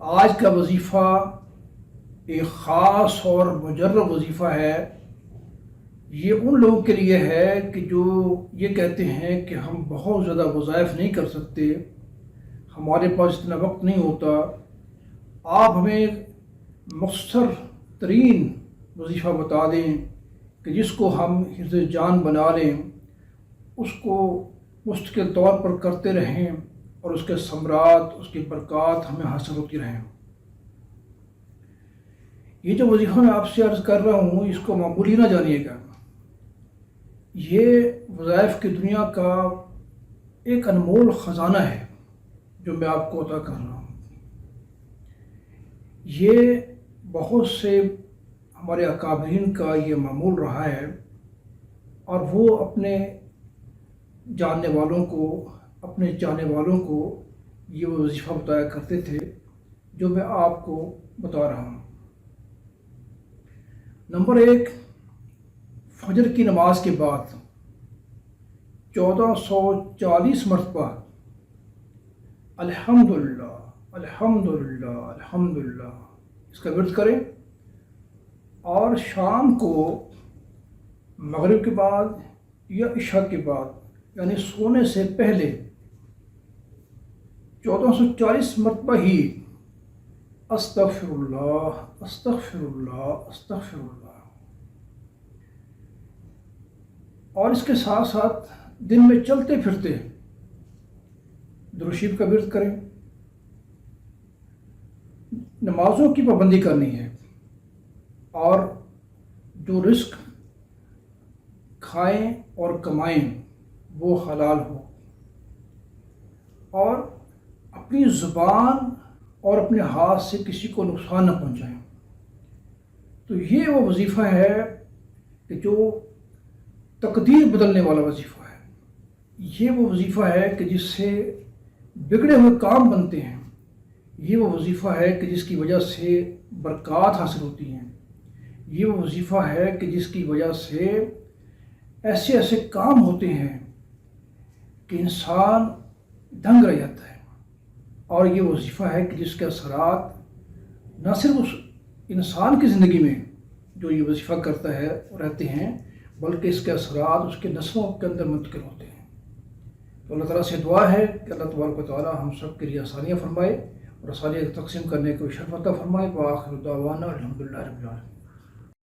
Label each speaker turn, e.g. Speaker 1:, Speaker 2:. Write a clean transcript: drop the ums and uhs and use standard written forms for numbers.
Speaker 1: آج کا وظیفہ ایک خاص اور مجرب وظیفہ ہے۔ یہ ان لوگوں کے لیے ہے کہ جو یہ کہتے ہیں کہ ہم بہت زیادہ وظائف نہیں کر سکتے، ہمارے پاس اتنا وقت نہیں ہوتا۔ آپ ہمیں مختصر ترین وظیفہ بتا دیں کہ جس کو ہم حفظ جان بنا لیں، اس کو مستقل طور پر کرتے رہیں اور اس کے ثمرات، اس کی برکات ہمیں حاصل ہوتی رہیں۔ یہ جو وظیفہ میں آپ سے عرض کر رہا ہوں، اس کو معمولی نہ جانیے گا۔ یہ وظائف کی دنیا کا ایک انمول خزانہ ہے جو میں آپ کو عطا کر رہا ہوں۔ یہ بہت سے ہمارے اکابرین کا یہ معمول رہا ہے، اور وہ اپنے جاننے والوں کو، اپنے چاہنے والوں کو یہ وظیفہ بتایا کرتے تھے جو میں آپ کو بتا رہا ہوں۔ نمبر 1، فجر کی نماز کے بعد 1440 مرتبہ الحمدللہ الحمدللہ الحمدللہ اس کا ورد کریں، اور شام کو مغرب کے بعد یا عشاء کے بعد یعنی سونے سے پہلے 1440 مرتبہ ہی استغفر اللہ استغفر اللہ استغفر اللہ، اور اس کے ساتھ ساتھ دن میں چلتے پھرتے درود شریف کا ورد کریں۔ نمازوں کی پابندی کرنی ہے، اور جو رزق کھائیں اور کمائیں وہ حلال ہو، اور اپنی زبان اور اپنے ہاتھ سے کسی کو نقصان نہ پہنچائیں۔ تو یہ وہ وظیفہ ہے کہ جو تقدیر بدلنے والا وظیفہ ہے۔ یہ وہ وظیفہ ہے کہ جس سے بگڑے ہوئے کام بنتے ہیں۔ یہ وہ وظیفہ ہے کہ جس کی وجہ سے برکات حاصل ہوتی ہیں۔ یہ وہ وظیفہ ہے کہ جس کی وجہ سے ایسے ایسے کام ہوتے ہیں کہ انسان دنگ رہ جاتا ہے۔ اور یہ وظیفہ ہے کہ جس کے اثرات نہ صرف اس انسان کی زندگی میں جو یہ وظیفہ کرتا ہے رہتے ہیں، بلکہ اس کے اثرات اس کے نسلوں کے اندر منتقل ہوتے ہیں۔ تو اللہ تعالیٰ سے دعا ہے کہ اللہ تبارک و تعالیٰ ہم سب کے لیے آسانیاں فرمائے اور آسانیاں تقسیم کرنے کو شرف عطا فرمائے۔ وآخر دعوانا الحمدللہ رب العالمین۔